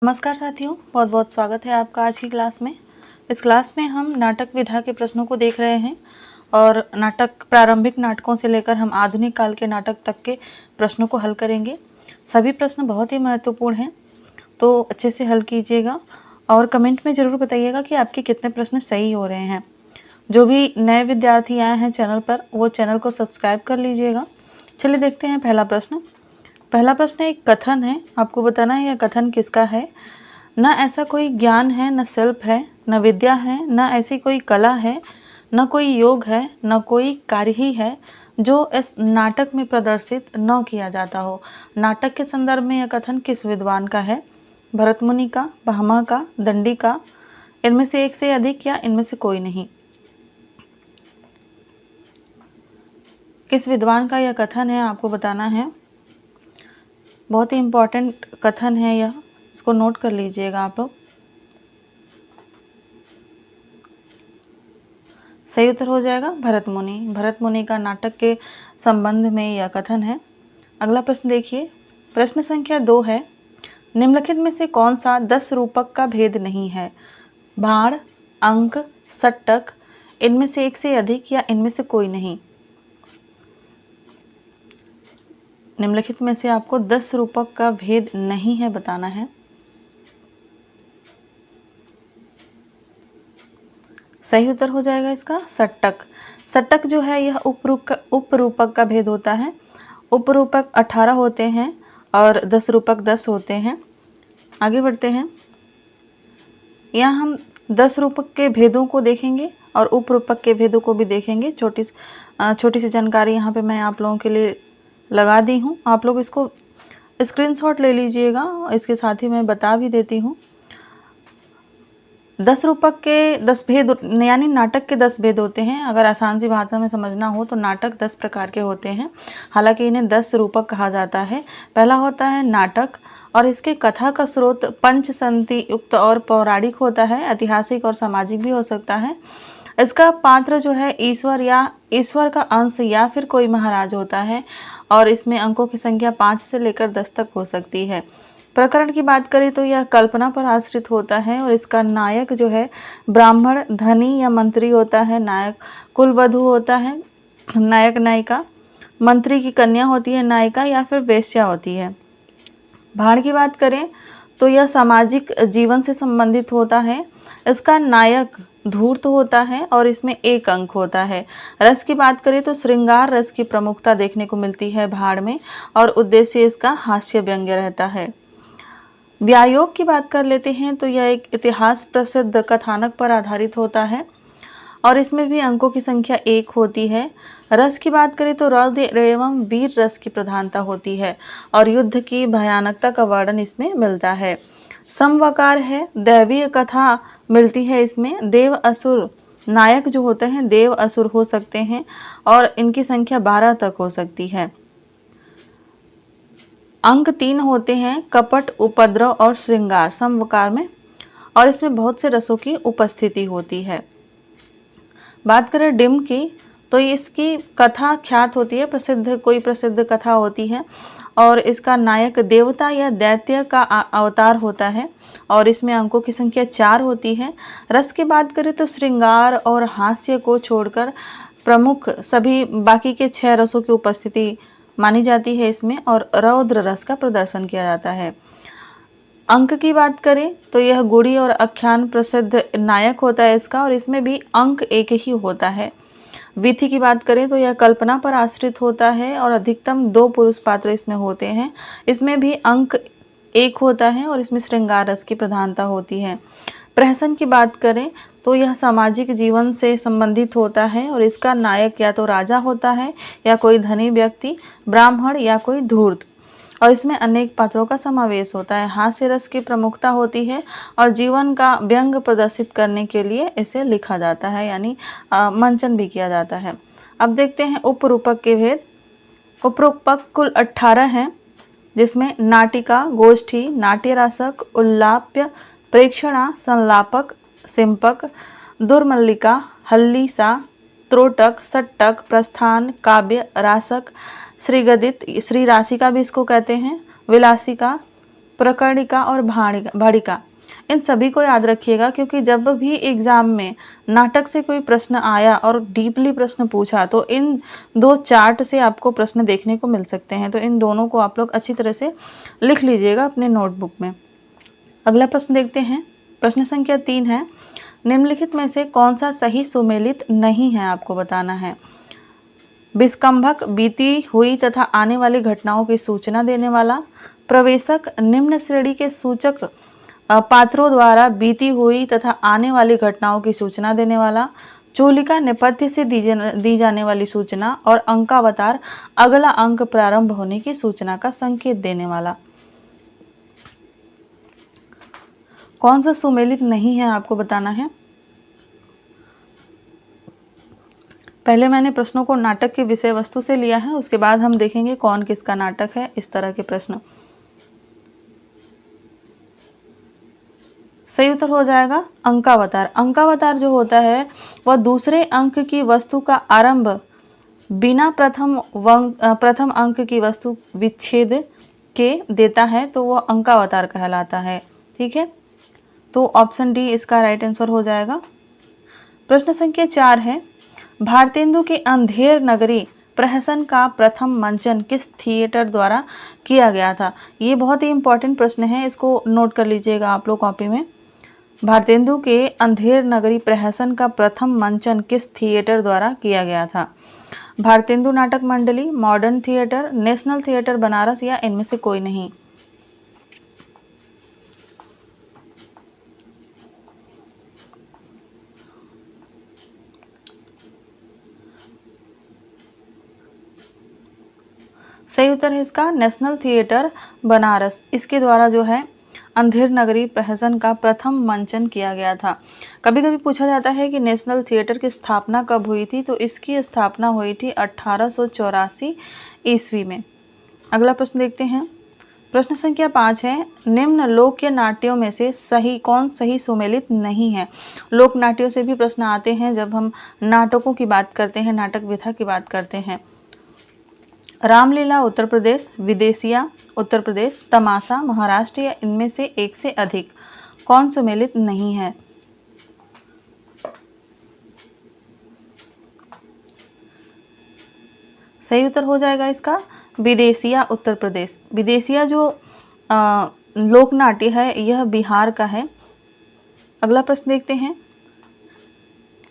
नमस्कार साथियों, बहुत बहुत स्वागत है आपका आज की क्लास में। इस क्लास में हम नाटक विधा के प्रश्नों को देख रहे हैं और नाटक प्रारंभिक नाटकों से लेकर हम आधुनिक काल के नाटक तक के प्रश्नों को हल करेंगे। सभी प्रश्न बहुत ही महत्वपूर्ण हैं, तो अच्छे से हल कीजिएगा और कमेंट में ज़रूर बताइएगा कि आपके कितने प्रश्न सही हो रहे हैं। जो भी नए विद्यार्थी आए हैं चैनल पर, वो चैनल को सब्सक्राइब कर लीजिएगा। चलिए देखते हैं पहला प्रश्न। पहला प्रश्न एक कथन है, आपको बताना है यह कथन किसका है। न ऐसा कोई ज्ञान है, न शिल्प है, न विद्या है, न ऐसी कोई कला है, न कोई योग है, न कोई कार्य ही है जो इस नाटक में प्रदर्शित न किया जाता हो। नाटक के संदर्भ में यह कथन किस विद्वान का है? भरत मुनि का, भामा का, दंडी का, इनमें से एक से अधिक या इनमें से कोई नहीं। किस विद्वान का यह कथन है आपको बताना है। बहुत ही इम्पोर्टेंट कथन है यह, इसको नोट कर लीजिएगा आप लोग। सही उत्तर हो जाएगा भरत मुनि। भरत मुनि का नाटक के संबंध में यह कथन है। अगला प्रश्न देखिए, प्रश्न संख्या 2 है। निम्नलिखित में से कौन सा 10 रूपक का भेद नहीं है? भाण, अंक, सट्टक, इनमें से एक से अधिक या इनमें से कोई नहीं। निम्नलिखित में से आपको 10 रूपक का भेद नहीं है बताना है। सही उत्तर हो जाएगा इसका सट्टक। सट्टक जो है यह उपरूपक का भेद होता है। उपरूपक 18 होते हैं और 10 रूपक 10 होते हैं। आगे बढ़ते हैं, यहाँ हम 10 रूपक के भेदों को देखेंगे और उपरूपक के भेदों को भी देखेंगे। छोटी सी जानकारी यहाँ पे मैं आप लोगों के लिए लगा दी हूँ, आप लोग इसको स्क्रीनशॉट ले लीजिएगा। इसके साथ ही मैं बता भी देती हूँ। 10 रूपक के 10 भेद यानी नाटक के 10 भेद होते हैं। अगर आसान सी भाषा में समझना हो तो नाटक 10 प्रकार के होते हैं, हालांकि इन्हें 10 रूपक कहा जाता है। पहला होता है नाटक और इसके कथा का स्रोत पंचसंति युक्त और पौराणिक होता है, ऐतिहासिक और सामाजिक भी हो सकता है। इसका पात्र जो है ईश्वर या ईश्वर का अंश या फिर कोई महाराज होता है और इसमें अंकों की संख्या 5 से लेकर 10 तक हो सकती है। प्रकरण की बात करें तो यह कल्पना पर आश्रित होता है और इसका नायक जो है ब्राह्मण, धनी या मंत्री होता है। नायक कुलवधू होता है, नायक नायिका। मंत्री की कन्या होती है नायिका या फिर वेश्या होती है। भाण की बात करें तो यह सामाजिक जीवन से संबंधित होता है। इसका नायक धूर्त होता है और इसमें एक अंक होता है। रस की बात करें तो श्रृंगार रस की प्रमुखता देखने को मिलती है भाण में और उद्देश्य इसका हास्य व्यंग्य रहता है। व्यायोग की बात कर लेते हैं तो यह एक इतिहास प्रसिद्ध कथानक पर आधारित होता है और इसमें भी अंकों की संख्या 1 होती है। रस की बात करें तो रौद्र एवं वीर रस की प्रधानता होती है और युद्ध की भयानकता का वर्णन इसमें मिलता है। समवकार है, दैवीय कथा मिलती है इसमें। देव असुर नायक जो होते हैं देव असुर हो सकते हैं और इनकी संख्या 12 तक हो सकती है। अंक 3 होते हैं, कपट, उपद्रव और श्रृंगार समवकार में, और इसमें बहुत से रसों की उपस्थिति होती है। बात करें डिम की तो इसकी कथा ख्यात होती है, कोई प्रसिद्ध कथा होती है और इसका नायक देवता या दैत्य का अवतार होता है और इसमें अंकों की संख्या 4 होती है। रस की बात करें तो श्रृंगार और हास्य को छोड़कर प्रमुख सभी बाकी के 6 रसों की उपस्थिति मानी जाती है इसमें और रौद्र रस का प्रदर्शन किया जाता है। अंक की बात करें तो यह गुड़ी और आख्यान प्रसिद्ध नायक होता है इसका और इसमें भी अंक 1 ही होता है। विधि की बात करें तो यह कल्पना पर आश्रित होता है और अधिकतम 2 पुरुष पात्र इसमें होते हैं। इसमें भी अंक 1 होता है और इसमें श्रृंगार रस की प्रधानता होती है। प्रहसन की बात करें तो यह सामाजिक जीवन से संबंधित होता है और इसका नायक या तो राजा होता है या कोई धनी व्यक्ति, ब्राह्मण या कोई धूर्त, और इसमें अनेक पात्रों का समावेश होता है। हास्य रस की प्रमुखता होती है और जीवन का व्यंग प्रदर्शित करने के लिए इसे लिखा जाता है, यानी मंचन भी किया जाता है। अब देखते हैं उपरूपक के भेद। उपरूपक कुल 18 हैं, जिसमें नाटिका, गोष्ठी, नाट्यरासक, उल्लाप्य, प्रेक्षणा, संलापक, सिंपक, दुर्मल्लिका, हल्लीसा, त्रोटक, सट्टक, प्रस्थान, काव्य, रासक, श्रीगदित, श्री राशिका भी इसको कहते हैं, विलासिका, प्रकर्णिका और भाड़िका, इन सभी को याद रखिएगा, क्योंकि जब भी एग्जाम में नाटक से कोई प्रश्न आया और डीपली प्रश्न पूछा तो इन दो चार्ट से आपको प्रश्न देखने को मिल सकते हैं। तो इन दोनों को आप लोग अच्छी तरह से लिख लीजिएगा अपने नोटबुक में। अगला प्रश्न देखते हैं। प्रश्न संख्या 3 है, निम्नलिखित में से कौन सा सही सुमेलित नहीं है, आपको बताना है। विस्कंभक बीती हुई तथा आने वाली घटनाओं की सूचना देने वाला, प्रवेशक निम्न श्रेणी के सूचक पात्रों द्वारा बीती हुई तथा आने वाली घटनाओं की सूचना देने वाला, चूलिका नेपथ्य से दी जाने वाली सूचना, और अंकावतार अगला अंक प्रारंभ होने की सूचना का संकेत देने वाला। कौन सा सुमेलित नहीं है, आपको बताना है। पहले मैंने प्रश्नों को नाटक के विषय वस्तु से लिया है, उसके बाद हम देखेंगे कौन किसका नाटक है, इस तरह के प्रश्न। सही उत्तर हो जाएगा अंकावतार। अंकावतार जो होता है वह दूसरे अंक की वस्तु का आरंभ बिना प्रथम अंक की वस्तु विच्छेद के देता है, तो वह अंकावतार कहलाता है। ठीक है, तो ऑप्शन डी इसका राइट आंसर हो जाएगा। प्रश्न संख्या 4 है, भारतेंदु के अंधेर नगरी प्रहसन का प्रथम मंचन किस थिएटर द्वारा किया गया था। ये बहुत ही इंपॉर्टेंट प्रश्न है, इसको नोट कर लीजिएगा आप लोग कॉपी में। भारतेंदु के अंधेर नगरी प्रहसन का प्रथम मंचन किस थिएटर द्वारा किया गया था। भारतेंदु नाटक मंडली, modern theatre, national theatre Banaras, या इनमें से कोई नहीं। सही उत्तर है इसका नेशनल थिएटर बनारस। इसके द्वारा जो है अंधेर नगरी प्रहसन का प्रथम मंचन किया गया था। कभी कभी पूछा जाता है कि नेशनल थिएटर की स्थापना कब हुई थी, तो इसकी स्थापना हुई थी 1884 ईस्वी में। अगला प्रश्न देखते हैं। प्रश्न संख्या 5 है, निम्न लोक नाट्यों में से कौन सही सुमेलित नहीं है। लोक नाट्यों से भी प्रश्न आते हैं जब हम नाटकों की बात करते हैं, नाटक विधा की बात करते हैं। रामलीला उत्तर प्रदेश, विदेशिया उत्तर प्रदेश, तमाशा महाराष्ट्र, या इनमें से एक से अधिक। कौन सुमेलित नहीं है। सही उत्तर हो जाएगा इसका विदेशिया उत्तर प्रदेश। विदेशिया जो लोकनाट्य है यह बिहार का है। अगला प्रश्न देखते हैं।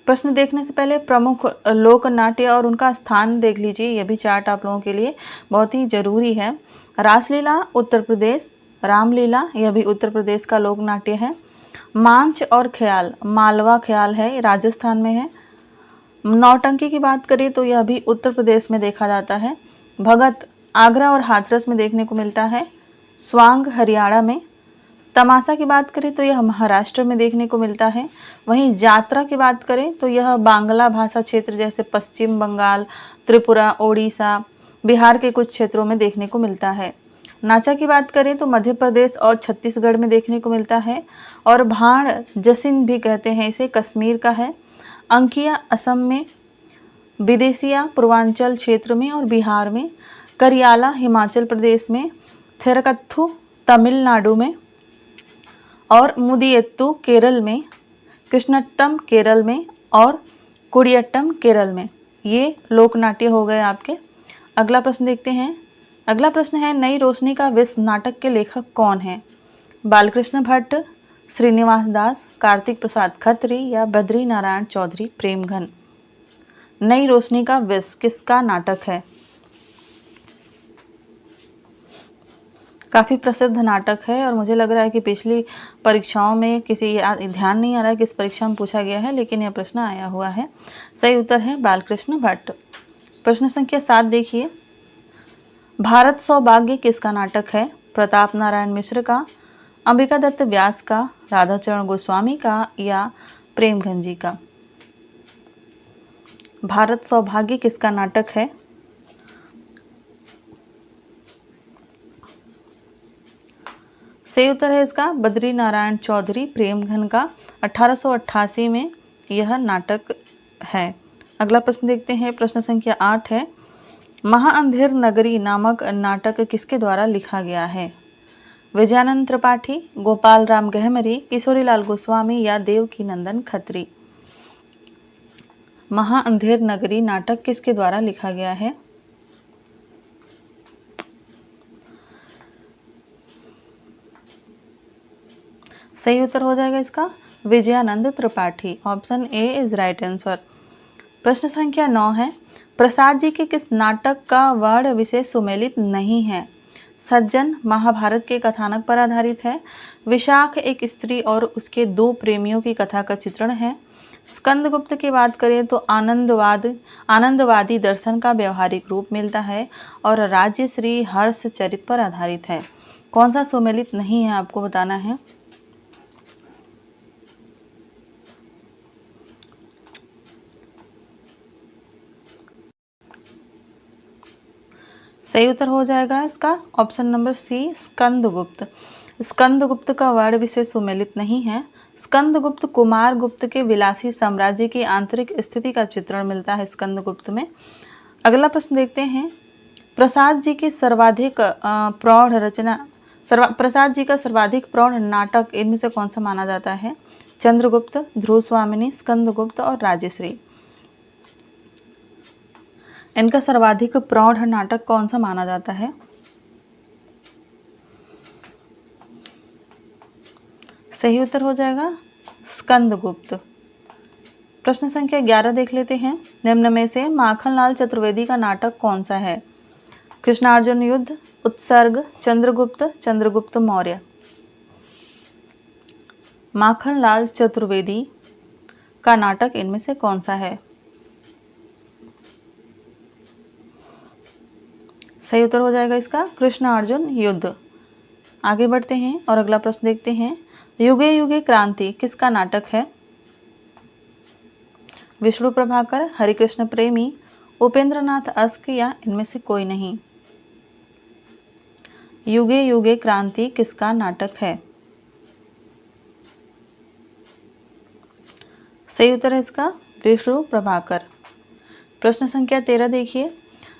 प्रश्न देखने से पहले प्रमुख लोक नाट्य और उनका स्थान देख लीजिए, यह भी चार्ट आप लोगों के लिए बहुत ही जरूरी है। रासलीला उत्तर प्रदेश, रामलीला यह भी उत्तर प्रदेश का लोक नाट्य है। मांच और ख्याल, मालवा ख्याल है, राजस्थान में है। नौटंकी की बात करें तो यह भी उत्तर प्रदेश में देखा जाता है। भगत आगरा और हाथरस में देखने को मिलता है। स्वांग हरियाणा में। तमाशा की बात करें तो यह महाराष्ट्र में देखने को मिलता है। वहीं यात्रा की बात करें तो यह बांग्ला भाषा क्षेत्र जैसे पश्चिम बंगाल, त्रिपुरा, ओडिशा, बिहार के कुछ क्षेत्रों में देखने को मिलता है। नाचा की बात करें तो मध्य प्रदेश और छत्तीसगढ़ में देखने को मिलता है। और भाण जसिन भी कहते हैं इसे, कश्मीर का है। अंकिया असम में, विदेशिया पूर्वांचल क्षेत्र में और बिहार में, करियाला हिमाचल प्रदेश में, थिरकथु तमिलनाडु में, और मुदियत्तु केरल में, कृष्णट्टम केरल में, और कुडियट्टम केरल में। ये लोकनाट्य हो गए आपके। अगला प्रश्न देखते हैं। अगला प्रश्न है, नई रोशनी का विश्व नाटक के लेखक कौन है। बालकृष्ण भट्ट, श्रीनिवास दास, कार्तिक प्रसाद खत्री, या बद्री नारायण चौधरी प्रेमघन। नई रोशनी का विश्व किसका नाटक है। काफ़ी प्रसिद्ध नाटक है और मुझे लग रहा है कि पिछली परीक्षाओं में किसी ध्यान नहीं आ रहा है किस परीक्षा में पूछा गया है, लेकिन यह प्रश्न आया हुआ है। सही उत्तर है बालकृष्ण भट्ट। प्रश्न संख्या 7 देखिए। भारत सौभाग्य किसका नाटक है। प्रताप नारायण मिश्र का, अंबिका दत्त व्यास का, राधाचरण गोस्वामी का, या प्रेमघन जी का। भारत सौभाग्य किसका नाटक है। सही उत्तर है इसका बद्री नारायण चौधरी प्रेमघन का। 1888 में यह नाटक है। अगला प्रश्न देखते हैं। प्रश्न संख्या 8 है, महाअंधेर नगरी नामक नाटक किसके द्वारा लिखा गया है। विजयानंद त्रिपाठी, गोपाल राम गहमरी, किशोरीलाल गोस्वामी या देवकीनंदन खत्री। महाअंधेर नगरी नाटक किसके द्वारा लिखा गया है? सही उत्तर हो जाएगा इसका Vijayanand Tripathi. Option A is right answer. प्रश्न संख्या 9 है, प्रसाद जी के किस नाटक का वर्ण विषय सुमेलित नहीं है? सज्जन महाभारत के कथानक पर आधारित है। विशाख एक स्त्री और उसके दो प्रेमियों की कथा का चित्रण है। स्कंदगुप्त की बात करें तो आनंदवादी दर्शन का व्यवहारिक रूप मिलता है। और राज्यश्री हर्ष चरित पर आधारित है। कौन सा सुमेलित नहीं है आपको बताना है। सही उत्तर हो जाएगा इसका option number C Skandagupta. Skandagupta का वर्ण विषय सुमेलित नहीं है। स्कंदगुप्त कुमार गुप्त के विलासी साम्राज्य की आंतरिक स्थिति का चित्रण मिलता है स्कंदगुप्त में। अगला प्रश्न देखते हैं, प्रसाद जी की सर्वाधिक प्रौढ़ रचना प्रसाद जी का सर्वाधिक प्रौढ़ नाटक इनमें से कौन सा माना जाता है? चंद्रगुप्त, ध्रुव स्वामिनी, स्कंदगुप्त और राजश्री। इनका सर्वाधिक प्रौढ़ नाटक कौन सा माना जाता है? सही उत्तर हो जाएगा स्कंदगुप्त। प्रश्न संख्या 11 देख लेते हैं, निम्न में से माखनलाल चतुर्वेदी का नाटक कौन सा है? कृष्णार्जुन युद्ध, उत्सर्ग, चंद्रगुप्त, चंद्रगुप्त मौर्य। माखनलाल चतुर्वेदी का नाटक इनमें से कौन सा है? सही उत्तर हो जाएगा इसका कृष्णार्जुन युद्ध। आगे बढ़ते हैं और अगला प्रश्न देखते हैं, युगे युगे क्रांति किसका नाटक है? विष्णु प्रभाकर, हरिकृष्ण प्रेमी, उपेंद्रनाथ अस्क या इनमें से कोई नहीं। युगे युगे क्रांति किसका नाटक है? सही उत्तर है इसका विष्णु प्रभाकर। प्रश्न संख्या 13 देखिए,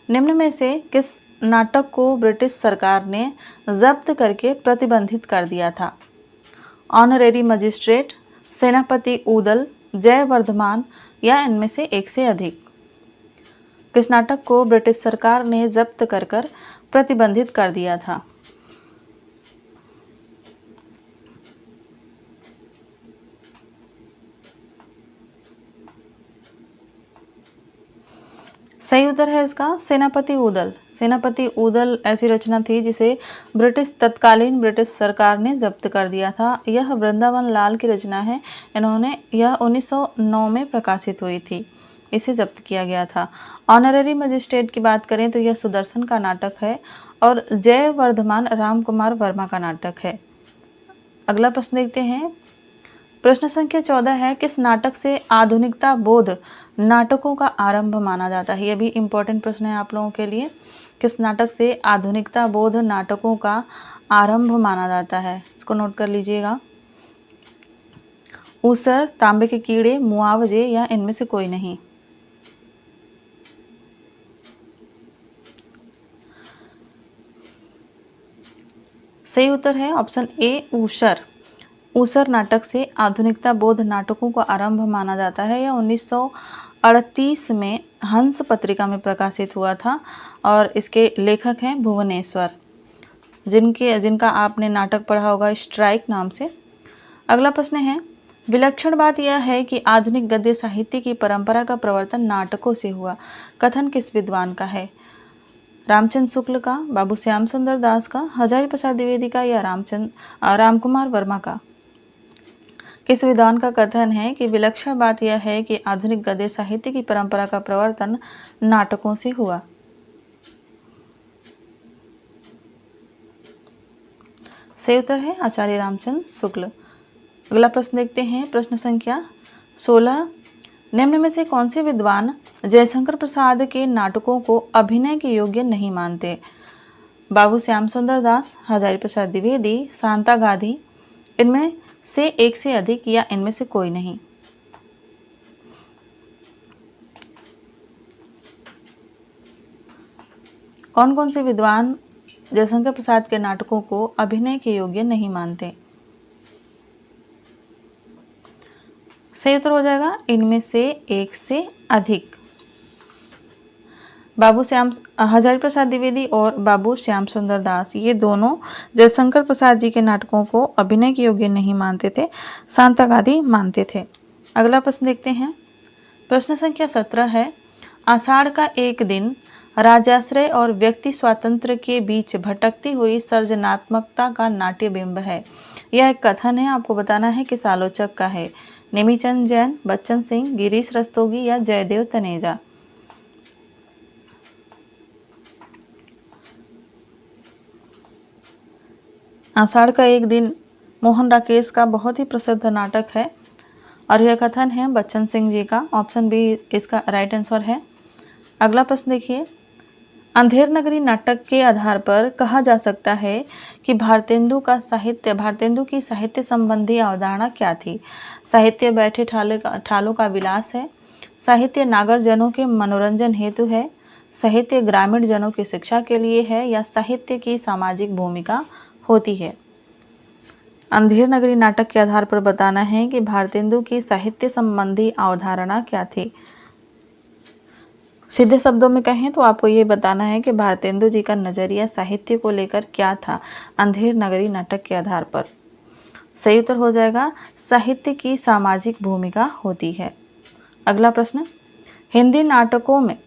निम्न में से किस नाटक को ब्रिटिश सरकार ने जब्त करके प्रतिबंधित कर दिया था? ऑनरेरी मजिस्ट्रेट, सेनापति ऊदल, जयवर्धमान या इनमें से एक से अधिक। किस नाटक को ब्रिटिश सरकार ने जब्त कर प्रतिबंधित कर दिया था? सही उत्तर है इसका सेनापति ऊदल। सेनापति ऊदल ऐसी रचना थी जिसे तत्कालीन ब्रिटिश सरकार ने जब्त कर दिया था। यह वृंदावन लाल की रचना है। यह 1909 में प्रकाशित हुई थी। इसे जब्त किया गया था। ऑनरेरी मजिस्ट्रेट की बात करें तो यह सुदर्शन का नाटक है और जयवर्धमान राम कुमार वर्मा का नाटक है। अगला प्रश्न देखते हैं, प्रश्न संख्या 14 है, किस नाटक से आधुनिकता बोध नाटकों का आरंभ माना जाता है? यह भी इम्पोर्टेंट प्रश्न है आप लोगों के लिए। किस नाटक से आधुनिकता बोध नाटकों का आरंभ माना जाता है? इसको नोट कर लीजिएगा। ऊसर, तांबे के कीड़े, मुआवजे या इनमें से कोई नहीं। सही उत्तर है ऑप्शन ए ऊसर। ऊसर नाटक से आधुनिकता बोध नाटकों का आरंभ माना जाता है। यह 1938 में हंस पत्रिका में प्रकाशित हुआ था और इसके लेखक हैं भुवनेश्वर, जिनका आपने नाटक पढ़ा होगा स्ट्राइक नाम से। अगला प्रश्न है, विलक्षण बात यह है कि आधुनिक गद्य साहित्य की परंपरा का प्रवर्तन नाटकों से हुआ। कथन किस विद्वान का है? रामचंद्र शुक्ल का, बाबू श्याम सुंदर दास का, हजारी प्रसाद द्विवेदी का या रामकुमार वर्मा का? किस विद्वान का कथन है कि विलक्षण बात यह है कि आधुनिक गद्य साहित्य की परंपरा का प्रवर्तन नाटकों से हुआ? सही उत्तर है आचार्य रामचंद्र शुक्ल। अगला प्रश्न देखते हैं, प्रश्न संख्या 16, निम्न में से कौन से विद्वान जयशंकर प्रसाद के नाटकों को अभिनय के योग्य नहीं मानते? बाबू श्याम सुंदर दास, हजारी प्रसाद द्विवेदी, शांता गांधी, इनमें से एक से अधिक या इनमें से कोई नहीं। कौन कौन से विद्वान जयशंकर प्रसाद के नाटकों को अभिनय के योग्य नहीं मानते? सही उत्तर हो जाएगा इनमें से एक से अधिक। बाबू श्याम हजारी प्रसाद द्विवेदी और बाबू श्याम सुंदर दास, ये दोनों जयशंकर प्रसाद जी के नाटकों को अभिनय के योग्य नहीं मानते थे, सांतक आदि मानते थे। अगला प्रश्न देखते हैं। प्रश्न संख्या 17 है, आषाढ़ का एक दिन राजाश्रय और व्यक्ति स्वातंत्र्य के बीच भटकती हुई सर्जनात्मकता का नाट्य बिंब है। यह एक कथन है, आपको बताना है किस आलोचक का है। नेमीचंद जैन, बच्चन सिंह, गिरीश रस्तोगी या जयदेव तनेजा। आषाढ़ का एक दिन मोहन राकेश का बहुत ही प्रसिद्ध नाटक है और यह कथन है बच्चन सिंह जी का। ऑप्शन बी इसका राइट आंसर है। अगला प्रश्न देखिए, अंधेर नगरी नाटक के आधार पर कहा जा सकता है कि भारतेंदु की साहित्य संबंधी अवधारणा क्या थी? साहित्य बैठे ठालों का विलास है, साहित्य नागर जनों के मनोरंजन हेतु है, साहित्य ग्रामीण जनों की शिक्षा के लिए है या साहित्य की सामाजिक भूमिका होती है? अंधेर नगरी नाटक के आधार पर बताना है कि भारतेंदु की साहित्य संबंधी अवधारणा क्या थी। सीधे शब्दों में कहें तो आपको ये बताना है कि भारतेंदु जी का नजरिया साहित्य को लेकर क्या था अंधेर नगरी नाटक के आधार पर। सही उत्तर हो जाएगा साहित्य की सामाजिक भूमिका होती है। अगला प्रश्न, हिंदी नाटकों में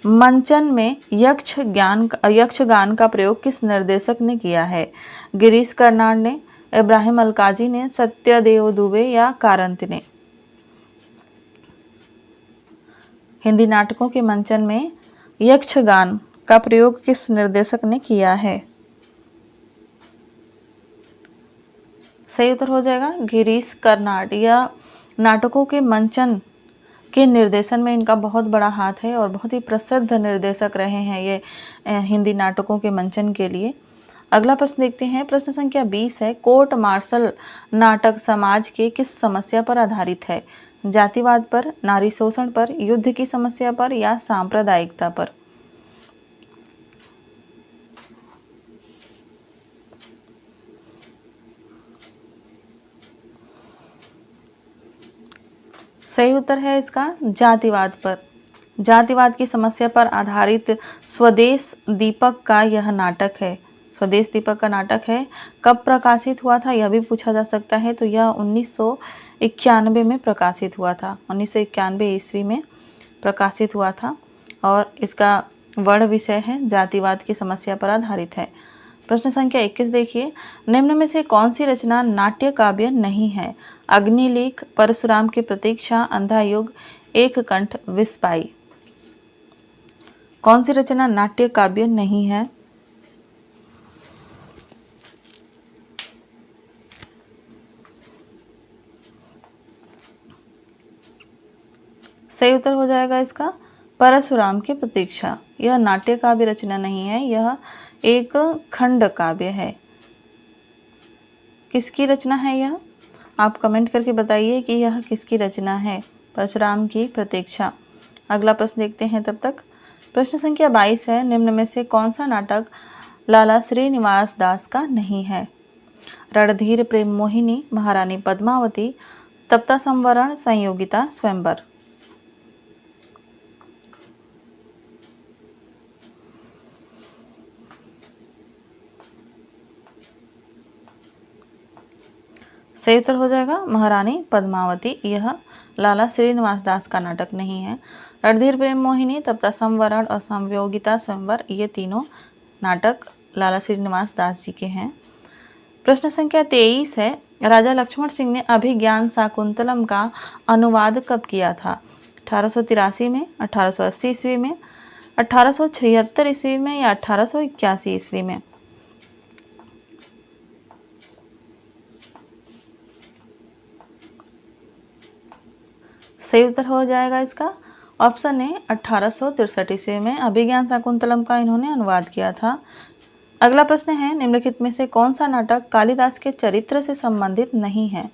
मंचन में यक्षगान का प्रयोग किस निर्देशक ने किया है? गिरीश कर्नाड ने, इब्राहिम अलकाजी ने, सत्यदेव दुबे या कारंत ने? हिंदी नाटकों के मंचन में यक्षगान का प्रयोग किस निर्देशक ने किया है? सही उत्तर हो जाएगा गिरीश कर्नाड। या नाटकों के मंचन के निर्देशन में इनका बहुत बड़ा हाथ है और बहुत ही प्रसिद्ध निर्देशक रहे हैं ये हिंदी नाटकों के मंचन के लिए। अगला प्रश्न देखते हैं। प्रश्न संख्या 20 है, कोर्ट मार्शल नाटक समाज के किस समस्या पर आधारित है? जातिवाद पर, नारी शोषण पर, युद्ध की समस्या पर या सांप्रदायिकता पर? सही उत्तर है इसका जातिवाद पर। जातिवाद की समस्या पर आधारित स्वदेश दीपक का यह नाटक है। स्वदेश दीपक का नाटक है। कब प्रकाशित हुआ था यह भी पूछा जा सकता है, तो यह 1991 में प्रकाशित हुआ था। 1991 ईस्वी में प्रकाशित हुआ था और इसका वर्ण विषय है जातिवाद की समस्या पर आधारित है। प्रश्न संख्या 21 देखिए, निम्न में से कौन सी रचना नाट्य काव्य नहीं है? अग्निलेख, परशुराम की प्रतीक्षा, अंधा युग, एक कंठ, विस्पाई। कौन सी रचना नाट्य काव्य नहीं है? सही उत्तर हो जाएगा इसका परशुराम की प्रतीक्षा। यह नाट्य काव्य रचना नहीं है, यह एक खंड काव्य है। किसकी रचना है यह? आप कमेंट करके बताइए कि यह किसकी रचना है, परशुराम की प्रतीक्षा। अगला प्रश्न देखते हैं तब तक। प्रश्न संख्या 22 है, निम्न में से कौन सा नाटक लाला श्रीनिवास दास का नहीं है? रणधीर प्रेम मोहिनी, महारानी पद्मावती, तप्ता संवरण, संयोगिता स्वयंवर। सही उत्तर हो जाएगा महारानी पद्मावती। यह लाला श्रीनिवास दास का नाटक नहीं है। रणधीर प्रेम मोहिनी, तप्ता संवरण और संयोगिता स्वयंवर, ये तीनों नाटक लाला श्रीनिवास दास जी के हैं। प्रश्न संख्या 23 है, राजा लक्ष्मण सिंह ने अभिज्ञान शाकुंतलम का अनुवाद कब किया था? 1883 में, 1880 ईस्वी में, 1876 ईस्वी में या 1881 ईस्वी में? सही उत्तर हो जाएगा इसका ऑप्शन ए 1863 ईस्वी में अभिज्ञान शाकुंतलम का इन्होंने अनुवाद किया था। अगला प्रश्न है, निम्नलिखित में से कौन सा नाटक कालिदास के चरित्र से संबंधित नहीं है?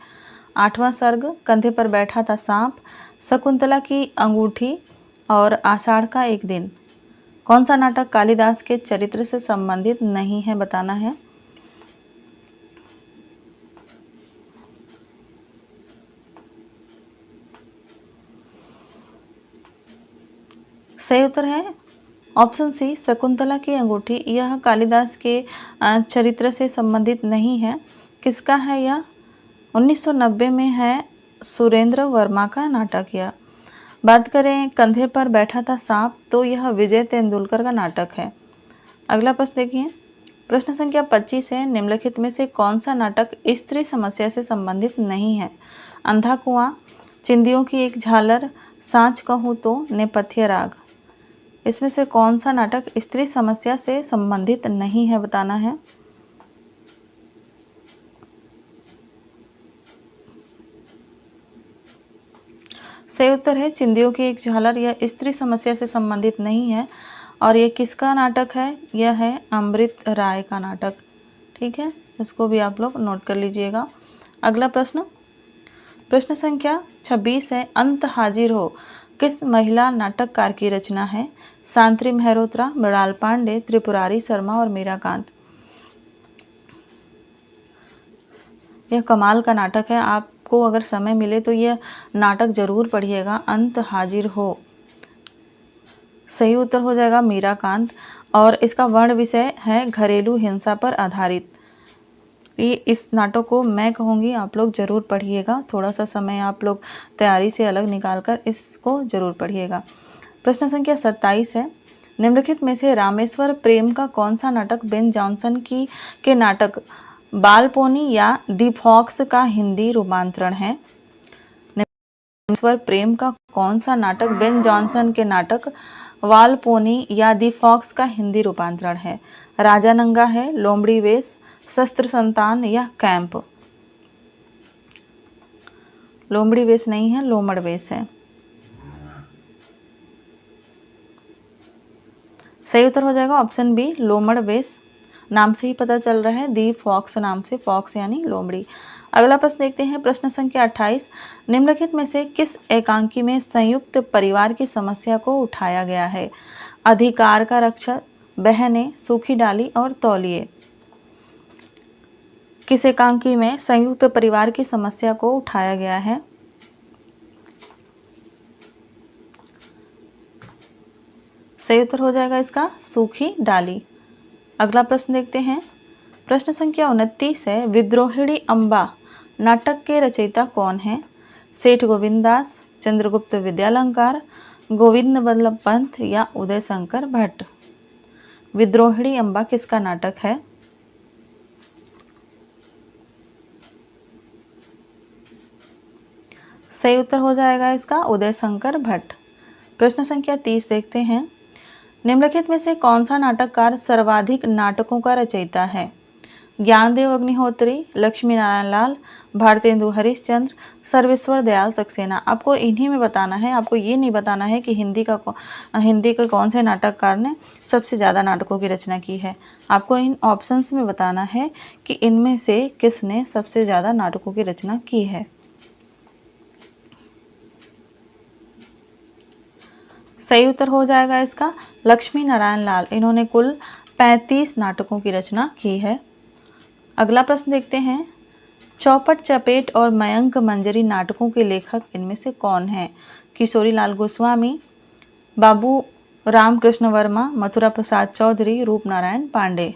8वां सर्ग, कंधे पर बैठा था सांप, शकुंतला की अंगूठी और आषाढ़ का एक दिन। कौन सा नाटक कालिदास के चरित्र से संबंधित नहीं है, बताना है। सही उत्तर है ऑप्शन सी, शकुंतला की अंगूठी। यह कालिदास के चरित्र से संबंधित नहीं है। किसका है यह? 1990 में है, सुरेंद्र वर्मा का नाटक यह। बात करें कंधे पर बैठा था सांप, तो यह विजय तेंदुलकर का नाटक है। अगला प्रश्न देखिए, प्रश्न संख्या 25 है, निम्नलिखित में से कौन सा नाटक स्त्री समस्या से संबंधित नहीं है? अंधा कुआं, चिंदियों की एक झालर, सांच कहूँ तो, नेपथ्य राग। इसमें से कौन सा नाटक स्त्री समस्या से संबंधित नहीं है, बताना है। सही उत्तर है चिंदियों की एक झालर। यह स्त्री समस्या से संबंधित नहीं है। और ये किसका नाटक है? यह है अमृत राय का नाटक। ठीक है, इसको भी आप लोग नोट कर लीजिएगा। अगला प्रश्न, प्रश्न संख्या 26 है, अंत हाजिर हो किस महिला नाटककार की रचना है? सांत्री मेहरोत्रा, मृणाल पांडे, त्रिपुरारी शर्मा और मीराकांत। यह कमाल का नाटक है, आपको अगर समय मिले तो यह नाटक जरूर पढ़िएगा, अंत हाजिर हो। सही उत्तर हो जाएगा मीराकांत। और इसका वर्ण विषय है घरेलू हिंसा पर आधारित। ये इस नाटक को मैं कहूँगी आप लोग जरूर पढ़िएगा, थोड़ा सा समय आप लोग तैयारी से अलग निकाल कर इसको जरूर पढ़िएगा। प्रश्न संख्या 27 है, निम्नलिखित में से रामेश्वर प्रेम का कौन सा नाटक बेन जॉनसन की के नाटक बालपोनी या दी फॉक्स का हिंदी रूपांतरण है? रामेश्वर प्रेम का कौन सा नाटक बेन जॉनसन के नाटक वालपोनी या दी फॉक्स का हिंदी रूपांतरण है? राजा नंगा है, लोमड़ी वेश, शस्त्र संतान या कैंप। लोमड़ी वेश नहीं है, लोमड़ वेश है। सही उत्तर हो जाएगा ऑप्शन बी, लोमड़ वेश। नाम से ही पता चल रहा है, दी फॉक्स नाम से, फॉक्स यानी लोमड़ी। अगला प्रश्न देखते हैं, प्रश्न संख्या 28, निम्नलिखित में से किस एकांकी में संयुक्त परिवार की समस्या को उठाया गया है? अधिकार का रक्षक, बहनें, सूखी डाली और तौलिए। किस एकांकी में संयुक्त परिवार की समस्या को उठाया गया है? सही उत्तर हो जाएगा इसका सूखी डाली। अगला प्रश्न देखते हैं, प्रश्न संख्या 29 है, विद्रोहिणी अम्बा नाटक के रचयिता कौन है? सेठ गोविंददास, चंद्रगुप्त विद्यालंकार, गोविंद बल्लभ पंत या उदय शंकर भट्ट। विद्रोहिणी अम्बा किसका नाटक है? सही उत्तर हो जाएगा इसका उदय शंकर भट्ट। प्रश्न संख्या 30 देखते हैं, निम्नलिखित में से कौन सा नाटककार सर्वाधिक नाटकों का रचयिता है? ज्ञानदेव अग्निहोत्री, लक्ष्मी नारायण लाल, भारतेंदु हरिश्चंद्र, सर्वेश्वर दयाल सक्सेना। आपको इन्हीं में बताना है, आपको ये नहीं बताना है कि हिंदी के कौन से नाटककार ने सबसे ज़्यादा नाटकों की रचना की है। आपको इन ऑप्शंस में बताना है कि इनमें से किसने सबसे ज़्यादा नाटकों की रचना की है। सही उत्तर हो जाएगा इसका लक्ष्मी नारायण लाल। इन्होंने कुल 35 नाटकों की रचना की है। अगला प्रश्न देखते हैं, चौपट चपेट और मयंक मंजरी नाटकों के लेखक इनमें से कौन है? किशोरी लाल गोस्वामी, बाबू रामकृष्ण वर्मा, मथुरा प्रसाद चौधरी, रूप नारायण पांडे।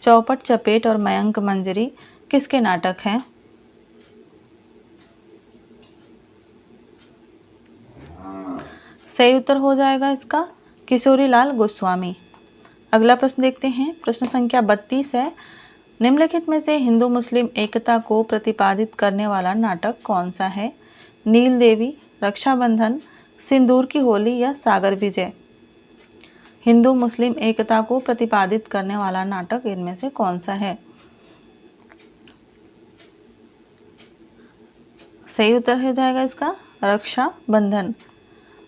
चौपट चपेट और मयंक मंजरी किसके नाटक हैं? सही उत्तर हो जाएगा इसका किशोरी लाल गोस्वामी। अगला प्रश्न देखते हैं, प्रश्न संख्या 32 है, निम्नलिखित में से हिंदू मुस्लिम एकता को प्रतिपादित करने वाला नाटक कौन सा है? नील देवी, रक्षाबंधन, सिंदूर की होली या सागर विजय। हिंदू मुस्लिम एकता को प्रतिपादित करने वाला नाटक इनमें से कौन सा है? सही उत्तर हो जाएगा इसका रक्षाबंधन।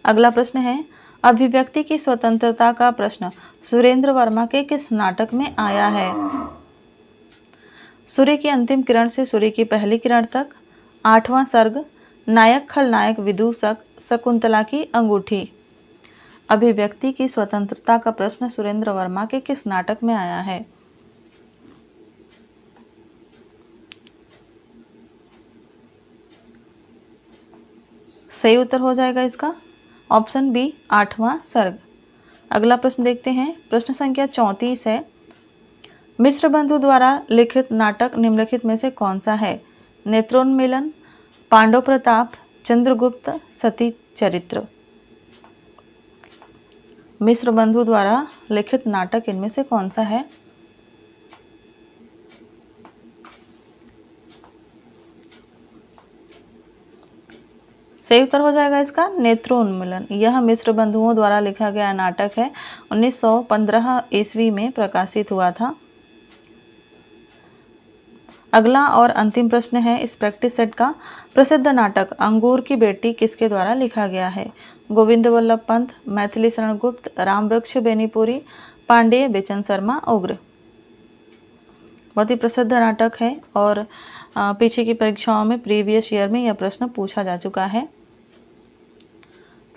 अगला प्रश्न है, अभिव्यक्ति की स्वतंत्रता का प्रश्न सुरेंद्र वर्मा के किस नाटक में आया है? सूर्य की अंतिम किरण से सूर्य की पहली किरण तक, 8वां सर्ग, नायक खलनायक विदूषक, शकुंतला की अंगूठी। अभिव्यक्ति की स्वतंत्रता का प्रश्न सुरेंद्र वर्मा के किस नाटक में आया है? सही उत्तर हो जाएगा इसका ऑप्शन बी, 8वां सर्ग। अगला प्रश्न देखते हैं, प्रश्न संख्या 34 है। मिश्र बंधु द्वारा लिखित नाटक निम्नलिखित में से कौन सा है? नेत्रोन्मीलन, पांडव प्रताप, चंद्रगुप्त, सती चरित्र। मिश्र बंधु द्वारा लिखित नाटक इनमें से कौन सा है? सही उत्तर हो जाएगा इसका नेत्रोन्मीलन। यह मिश्र बंधुओं द्वारा लिखा गया नाटक है, 1915 ईस्वी में प्रकाशित हुआ था। अगला और अंतिम प्रश्न है इस प्रैक्टिस सेट का, प्रसिद्ध नाटक अंगूर की बेटी किसके द्वारा लिखा गया है? गोविंद वल्लभ पंत, मैथिली शरण गुप्त, रामवृक्ष बेनीपुरी, पांडेय बेचन शर्मा, उग्र। बहुत ही प्रसिद्ध नाटक है और पीछे की परीक्षाओं में प्रीवियस ईयर में यह प्रश्न पूछा जा चुका है।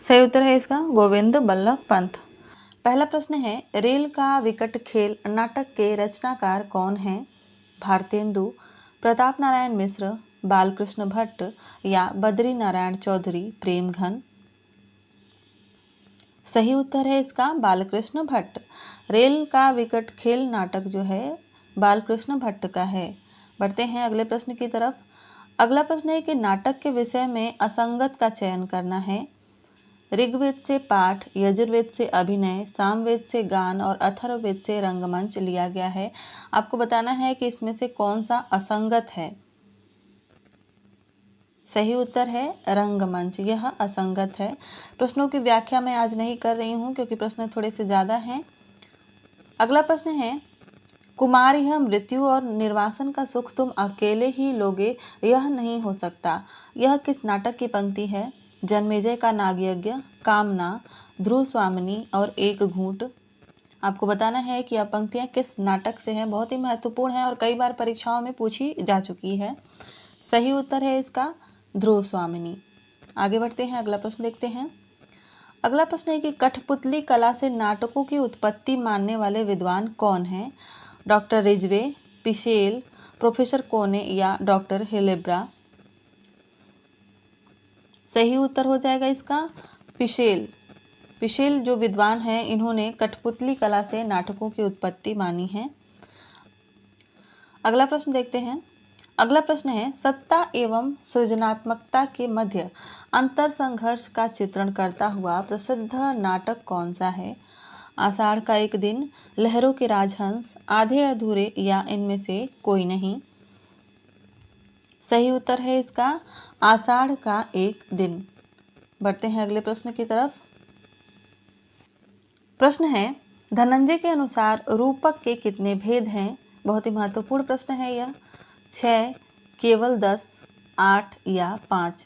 सही उत्तर है इसका गोविंद वल्लभ पंत। पहला प्रश्न है, रेल का विकट खेल नाटक के रचनाकार कौन हैं? भारतेंदु, प्रताप नारायण मिश्र, बालकृष्ण भट्ट या बद्री नारायण चौधरी, प्रेमघन। सही उत्तर है इसका बालकृष्ण भट्ट। रेल का विकट खेल नाटक जो है बालकृष्ण भट्ट का है। बढ़ते हैं अगले प्रश्न की तरफ। अगला प्रश्न है कि नाटक के विषय में असंगत का चयन करना है। ऋग्वेद से पाठ, यजुर्वेद से अभिनय, सामवेद से गान और अथर्ववेद से रंगमंच लिया गया है। आपको बताना है कि इसमें से कौन सा असंगत है। सही उत्तर है रंगमंच, यह असंगत है। प्रश्नों की व्याख्या मैं आज नहीं कर रही हूँ क्योंकि प्रश्न थोड़े से ज़्यादा हैं। अगला प्रश्न है, कुमार यह मृत्यु और निर्वासन का सुख तुम अकेले ही लोगे, यह नहीं हो सकता। यह किस नाटक की पंक्ति है? जन्मेजय का नागयज्ञ, कामना, ध्रुव स्वामिनी और एक घूंट। आपको बताना है कि यह पंक्तियां किस नाटक से हैं। बहुत ही महत्वपूर्ण है और कई बार परीक्षाओं में पूछी जा चुकी है। सही उत्तर है इसका ध्रुव स्वामिनी। आगे बढ़ते हैं, अगला प्रश्न देखते हैं। अगला प्रश्न है कि कठपुतली कला से नाटकों की उत्पत्ति मानने वाले विद्वान कौन हैं? डॉक्टर रिजवे, पिशेल, प्रोफेसर कोने या डॉक्टर हिलेब्रा। सही उत्तर हो जाएगा इसका पिशेल। पिशेल जो विद्वान हैं इन्होंने कठपुतली कला से नाटकों की उत्पत्ति मानी है। अगला प्रश्न देखते हैं। अगला प्रश्न है, सत्ता एवं सृजनात्मकता के मध्य अंतर संघर्ष का चित्रण करता हुआ प्रसिद्ध नाटक कौन सा है? आषाढ़ का एक दिन, लहरों के राजहंस, आधे अधूरे या इनमें से कोई नहीं। सही उत्तर है इसका आषाढ़ का एक दिन। बढ़ते हैं अगले प्रश्न की तरफ। प्रश्न है, धनंजय के अनुसार रूपक के कितने भेद हैं? बहुत ही महत्वपूर्ण प्रश्न है यह। 6, केवल 10, 8 या 5।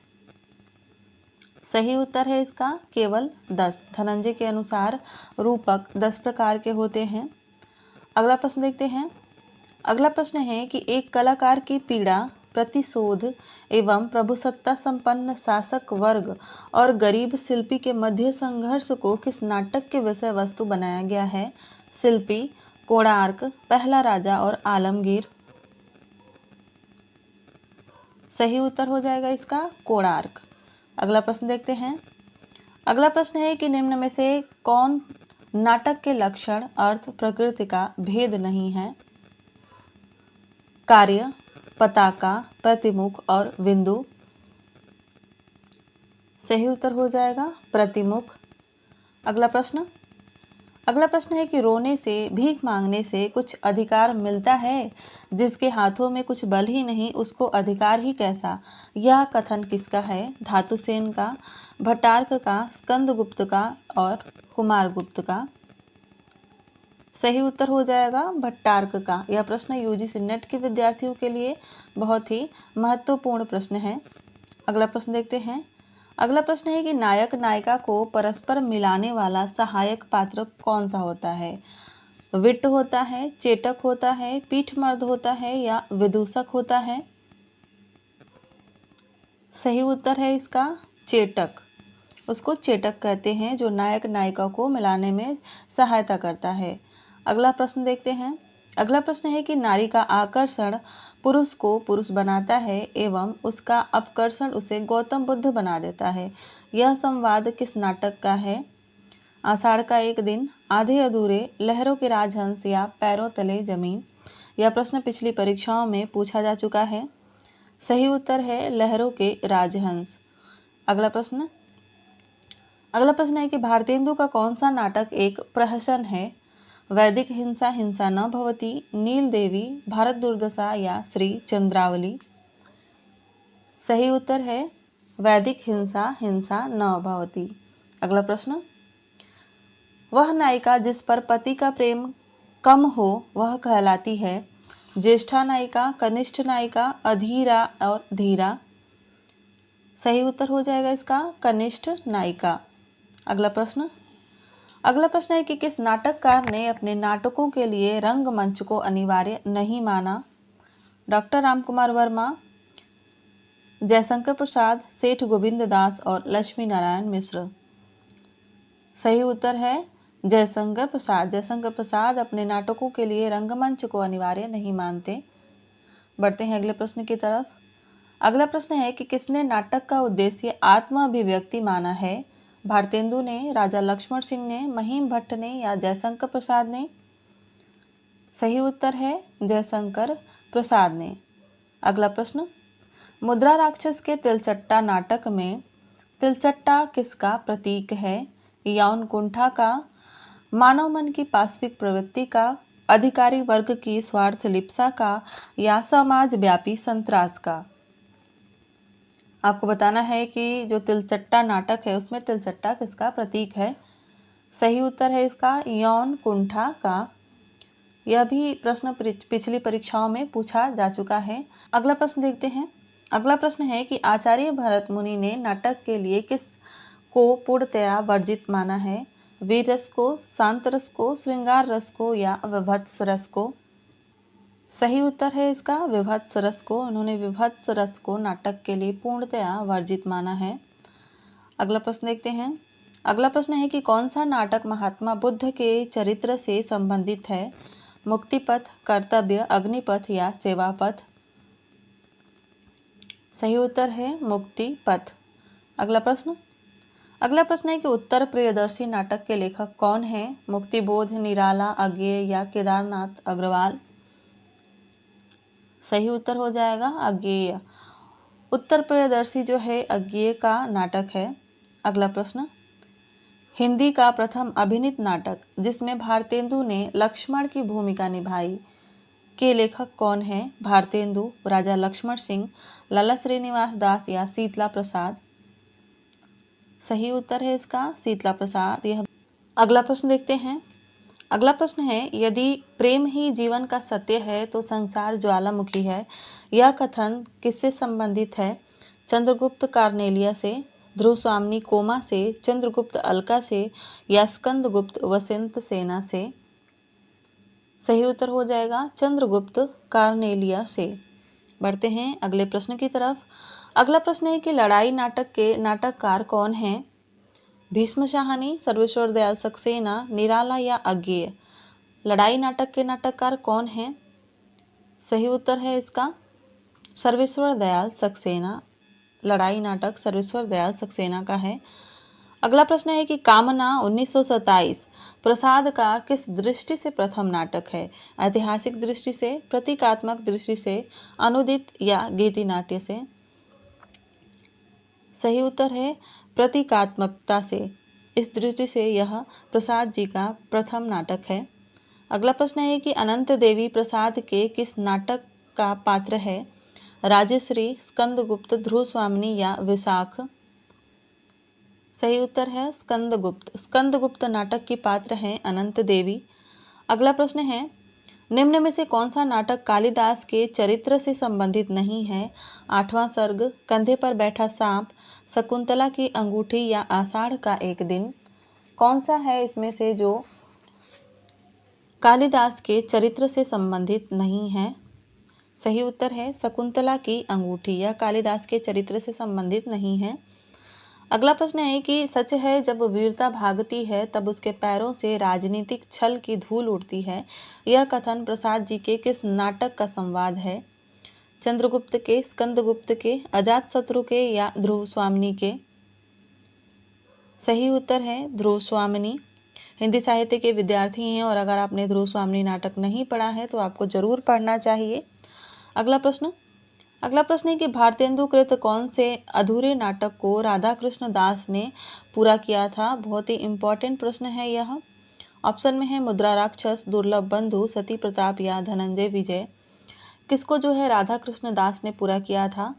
सही उत्तर है इसका केवल 10। धनंजय के अनुसार रूपक 10 प्रकार के होते हैं। अगला प्रश्न देखते हैं। अगला प्रश्न है कि एक कलाकार की पीड़ा, प्रतिशोध एवं प्रभुसत्ता संपन्न शासक वर्ग और गरीब शिल्पी के मध्य संघर्ष को किस नाटक के विषय वस्तु बनाया गया है? शिल्पी, कोणार्क, पहला राजा और आलमगीर। सही उत्तर हो जाएगा इसका कोणार्क। अगला प्रश्न देखते हैं। अगला प्रश्न है कि निम्न में से कौन नाटक के लक्षण, अर्थ, प्रकृति का भेद नहीं है? कार्य, पताका, प्रतिमुख और बिंदु। सही उत्तर हो जाएगा प्रतिमुख। अगला प्रश्न है कि रोने से, भीख मांगने से कुछ अधिकार मिलता है, जिसके हाथों में कुछ बल ही नहीं उसको अधिकार ही कैसा? यह कथन किसका है? धातुसेन का, भट्टार्क का, स्कंदगुप्त का और कुमारगुप्त का। सही उत्तर हो जाएगा भट्टार्क का। यह प्रश्न यूजीसी नेट के विद्यार्थियों के लिए बहुत ही महत्वपूर्ण प्रश्न है। अगला प्रश्न देखते हैं। अगला प्रश्न है कि नायक नायिका को परस्पर मिलाने वाला सहायक पात्र कौन सा होता है? विट्ट होता है, चेटक होता है, पीठमर्द होता है या विदूषक होता है? सही उत्तर है इसका चेटक। उसको चेटक कहते हैं, जो नायक नायिका को मिलाने में सहायता करता है। अगला प्रश्न देखते हैं। अगला प्रश्न है कि नारी का आकर्षण पुरुष को पुरुष बनाता है एवं उसका अपकर्षण उसे गौतम बुद्ध बना देता है। यह संवाद किस नाटक का है? आषाढ़ का एक दिन, आधे अधूरे, लहरों के राजहंस या पैरों तले जमीन। यह प्रश्न पिछली परीक्षाओं में पूछा जा चुका है। सही उत्तर है लहरों के राजहंस। अगला प्रश्न है कि भारतेंदु का कौन सा नाटक एक प्रहसन है? वैदिक हिंसा हिंसा न भवती, नील देवी, भारत दुर्दशा या श्री चंद्रावली। सही उत्तर है वैदिक हिंसा हिंसा न भवती। अगला प्रश्न, वह नायिका जिस पर पति का प्रेम कम हो वह कहलाती है? ज्येष्ठा नायिका, कनिष्ठ नायिका, अधीरा और धीरा। सही उत्तर हो जाएगा इसका कनिष्ठ नायिका। अगला प्रश्न है कि किस नाटककार ने अपने नाटकों के लिए रंगमंच को अनिवार्य नहीं माना? डॉक्टर रामकुमार वर्मा, जयशंकर प्रसाद, सेठ गोविंद दास और लक्ष्मी नारायण मिश्र। सही उत्तर है जयशंकर प्रसाद। जयशंकर प्रसाद अपने नाटकों के लिए रंगमंच को अनिवार्य नहीं मानते। बढ़ते हैं अगले प्रश्न की तरफ। अगला प्रश्न है कि किसने नाटक का उद्देश्य आत्म अभिव्यक्ति माना है? भारतेंदु ने, राजा लक्ष्मण सिंह ने, महिम भट्ट ने या जयशंकर प्रसाद ने? सही उत्तर है जयशंकर प्रसाद ने। अगला प्रश्न, मुद्रा राक्षस के तिलचट्टा नाटक में तिलचट्टा किसका प्रतीक है? यौन कुंठा का, मानव मन की पाशविक प्रवृत्ति का, अधिकारी वर्ग की स्वार्थ लिप्सा का या समाज व्यापी संतरास का? आपको बताना है कि जो तिलचट्टा नाटक है उसमें तिलचट्टा किसका प्रतीक है? सही उत्तर है इसका यौन कुंठा का। यह भी प्रश्न पिछली परीक्षाओं में पूछा जा चुका है। अगला प्रश्न देखते हैं। अगला प्रश्न है कि आचार्य भरत मुनि ने नाटक के लिए किस को पूर्णतया वर्जित माना है? वीर रस को, शांत रस को, श्रृंगार रस को या विभत्स रस को? सही उत्तर है इसका विभत्स रस को। उन्होंने विभत्स रस को नाटक के लिए पूर्णतया वर्जित माना है। अगला प्रश्न देखते हैं। अगला प्रश्न है कि कौन सा नाटक महात्मा बुद्ध के चरित्र से संबंधित है? मुक्तिपथ, कर्तव्य, अग्निपथ या सेवापथ? सही उत्तर है मुक्तिपथ। अगला प्रश्न है कि उत्तर प्रियदर्शी नाटक के लेखक कौन है? मुक्तिबोध, निराला, अज्ञेय या केदारनाथ अग्रवाल? सही उत्तर हो जाएगा अज्ञेय। उत्तर प्रियदर्शी जो है अज्ञेय का नाटक है। अगला प्रश्न, हिंदी का प्रथम अभिनीत नाटक जिसमें भारतेंदु ने लक्ष्मण की भूमिका निभाई के लेखक कौन है? भारतेंदु, राजा लक्ष्मण सिंह, लाला श्रीनिवास दास या शीतला प्रसाद? सही उत्तर है इसका शीतला प्रसाद। यह अगला प्रश्न देखते हैं। अगला प्रश्न है, यदि प्रेम ही जीवन का सत्य है तो संसार ज्वालामुखी है। यह कथन किससे संबंधित है? चंद्रगुप्त कार्नेलिया से, ध्रुव स्वामिनी कोमा से, चंद्रगुप्त अलका से या स्कंदगुप्त वसंत सेना से? सही उत्तर हो जाएगा चंद्रगुप्त कार्नेलिया से। बढ़ते हैं अगले प्रश्न की तरफ। अगला प्रश्न है कि लड़ाई नाटक के नाटककार कौन हैं? भीष्म शाहनी, सर्वेश्वर दयाल सक्सेना, निराला या अज्ञेय? लड़ाई नाटक के नाटककार कौन हैं? सही उत्तर है इसका सर्वेश्वर दयाल सक्सेना। लड़ाई नाटक सर्वेश्वर दयाल सक्सेना का है। अगला प्रश्न है कि कामना 1927 प्रसाद का किस दृष्टि से प्रथम नाटक है? ऐतिहासिक दृष्टि से, प्रतीकात्मक दृष्टि से, अनुदित या गीति नाट्य से? सही उत्तर है प्रतीकात्मकता से। इस दृष्टि से यह प्रसाद जी का प्रथम नाटक है। अगला प्रश्न है कि अनंत देवी प्रसाद के किस नाटक का पात्र है? राजश्री, स्कंदगुप्त, ध्रुव स्वामिनी या विशाख? सही उत्तर है स्कंदगुप्त। स्कंदगुप्त नाटक की पात्र हैं अनंत देवी। अगला प्रश्न है, निम्न में से कौन सा नाटक कालिदास के चरित्र से संबंधित नहीं है? आठवां सर्ग, कंधे पर बैठा सांप, शकुंतला की अंगूठी या आषाढ़ का एक दिन? कौन सा है इसमें से जो कालिदास के चरित्र से संबंधित नहीं है? सही उत्तर है शकुंतला की अंगूठी। यह कालिदास के चरित्र से संबंधित नहीं है। अगला प्रश्न है कि सच है जब वीरता भागती है तब उसके पैरों से राजनीतिक छल की धूल उड़ती है। यह कथन प्रसाद जी के किस नाटक का संवाद है? चंद्रगुप्त के, स्कंदगुप्त के, अजातशत्रु के या ध्रुव स्वामिनी के? सही उत्तर है ध्रुव स्वामिनी। हिंदी साहित्य के विद्यार्थी हैं और अगर आपने ध्रुव स्वामिनी नाटक नहीं पढ़ा है तो आपको जरूर पढ़ना चाहिए। अगला प्रश्न है कि भारतेंदु कृत कौन से अधूरे नाटक को राधा कृष्ण दास ने पूरा किया था? बहुत ही इंपॉर्टेंट प्रश्न है यह। ऑप्शन में है मुद्रा राक्षस, दुर्लभ बंधु, सती प्रताप या धनंजय विजय। किसको जो है राधा कृष्ण दास ने पूरा किया था?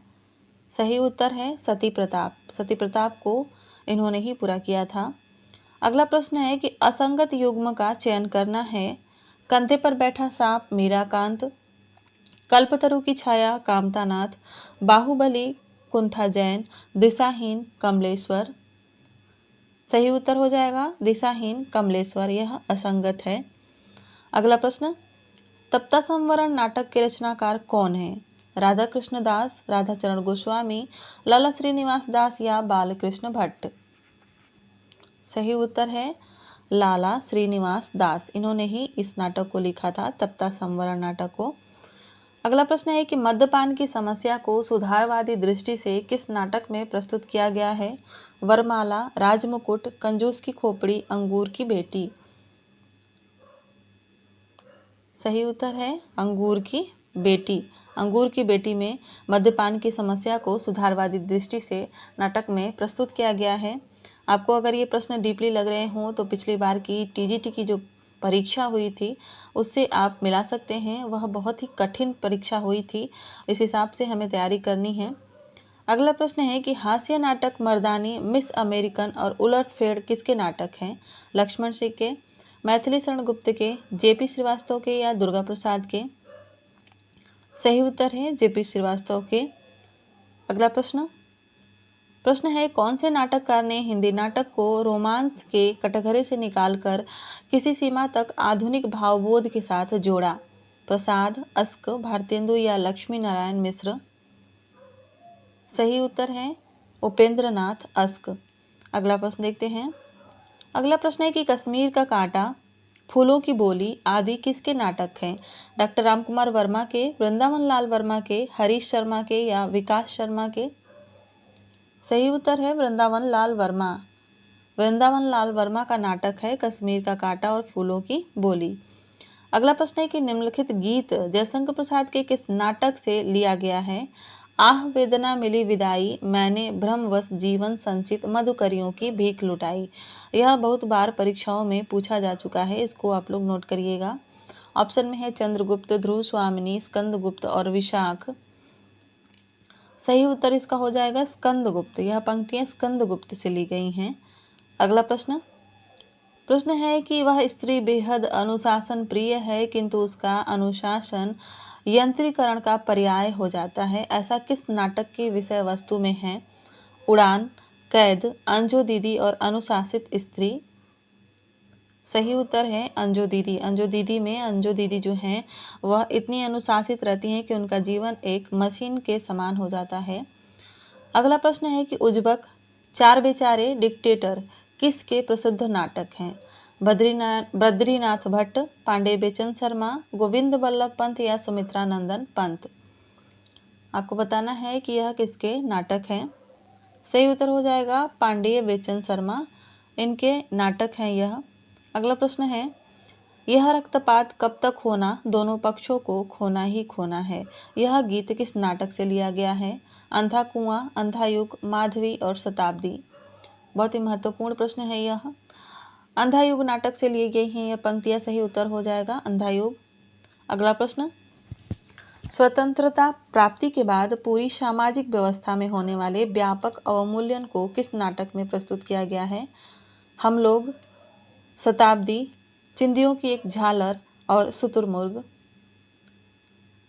सही उत्तर है सती प्रताप। सती प्रताप को इन्होंने ही पूरा किया था। अगला प्रश्न है कि असंगत युग्म का चयन करना है। कंधे पर बैठा सांप मीराकांत, कल्पतरु की छाया कामतानाथ, बाहुबली कुंथा जैन, दिशाहीन कमलेश्वर। सही उत्तर हो जाएगा दिशाहीन कमलेश्वर, यह असंगत है। अगला प्रश्न, तप्ता संवरण नाटक के रचनाकार कौन है? राधा कृष्ण दास, राधाचरण गोस्वामी, लाला श्रीनिवास दास या बालकृष्ण भट्ट। सही उत्तर है लाला श्रीनिवास दास, इन्होंने ही इस नाटक को लिखा था, तप्ता संवरण नाटक को। अगला प्रश्न है कि मद्यपान की समस्या को सुधारवादी दृष्टि से किस नाटक में प्रस्तुत किया गया है? वरमाला, राजमुकुट, कंजूस की खोपड़ी, अंगूर की बेटी। सही उत्तर है अंगूर की बेटी। अंगूर की बेटी में मद्यपान की समस्या को सुधारवादी दृष्टि से नाटक में प्रस्तुत किया गया है। आपको अगर ये प्रश्न डीपली लग रहे हों तो पिछली बार की टीजीटी की जो परीक्षा हुई थी उससे आप मिला सकते हैं, वह बहुत ही कठिन परीक्षा हुई थी, इस हिसाब से हमें तैयारी करनी है। अगला प्रश्न है कि हास्य नाटक मर्दानी, मिस अमेरिकन और उलटफेर किसके नाटक हैं? लक्ष्मण सिंह के, मैथिली शरण गुप्त के, जेपी श्रीवास्तव के या दुर्गा प्रसाद के। सही उत्तर है जेपी श्रीवास्तव के। अगला प्रश्न है कौन से नाटककार ने हिंदी नाटक को रोमांस के कटघरे से निकालकर किसी सीमा तक आधुनिक भावबोध के साथ जोड़ा? प्रसाद, अस्क, भारतेंदु या लक्ष्मी नारायण मिश्र। सही उत्तर है उपेंद्र नाथ अस्क। अगला प्रश्न देखते हैं। अगला प्रश्न है कि कश्मीर का कांटा, फूलों की बोली आदि किसके नाटक हैं? डॉक्टर रामकुमार वर्मा के, वृंदावन लाल वर्मा के, हरीश शर्मा के या विकास शर्मा के। सही उत्तर है वृंदावन लाल वर्मा। वृंदावन लाल वर्मा का नाटक है कश्मीर का कांटा और फूलों की बोली। अगला प्रश्न है कि निम्नलिखित गीत जयशंकर प्रसाद के किस नाटक से लिया गया है? आह वेदना मिली विदाई, मैंने भ्रमवश जीवन संचित, मधुकरियों की भीख लुटाई। यह बहुत बार परीक्षाओं में पूछा जा चुका है, इसको आप लोग नोट करिएगा। ऑप्शन में है चंद्रगुप्त, ध्रुव स्वामिनी, स्कंदगुप्त और विशाख। सही उत्तर इसका हो जाएगा स्कंदगुप्त। यह पंक्तियां स्कंदगुप्त से ली गई हैं। अगला प्रश्न है कि वह स्त्री बेहद अनुशासन प्रिय है किंतु उसका अनुशासन यंत्रीकरण का पर्याय हो जाता है, ऐसा किस नाटक की विषय वस्तु में है? उड़ान, कैद, अंजू दीदी और अनुशासित स्त्री। सही उत्तर है अंजू दीदी। अंजू दीदी में अंजू दीदी जो हैं वह इतनी अनुशासित रहती हैं कि उनका जीवन एक मशीन के समान हो जाता है। अगला प्रश्न है कि उज्बक, चार बेचारे, डिक्टेटर किसके प्रसिद्ध नाटक हैं? बद्रीनाथ भट्ट, पांडे बेचन शर्मा, गोविंद बल्लभ पंत या सुमित्रा नंदन पंत। आपको बताना है कि यह किसके नाटक हैं। सही उत्तर हो जाएगा पांडेय बेचन शर्मा, इनके नाटक हैं यह। अगला प्रश्न है यह रक्तपात कब तक होना, दोनों पक्षों को खोना ही खोना है। यह गीत किस नाटक से लिया गया है? अंधा कुआं, अंधा युग, माधवी और शताब्दी। बहुत ही महत्वपूर्ण प्रश्न है यह। अंधा युग नाटक से लिए गई हैं यह पंक्तियां, सही उत्तर हो जाएगा अंधा युग। अगला प्रश्न, स्वतंत्रता प्राप्ति के बाद पूरी सामाजिक व्यवस्था में होने वाले व्यापक अवमूल्यन को किस नाटक में प्रस्तुत किया गया है? हम लोग, शताब्दी, चिंदियों की एक झालर और शुतुरमुर्ग।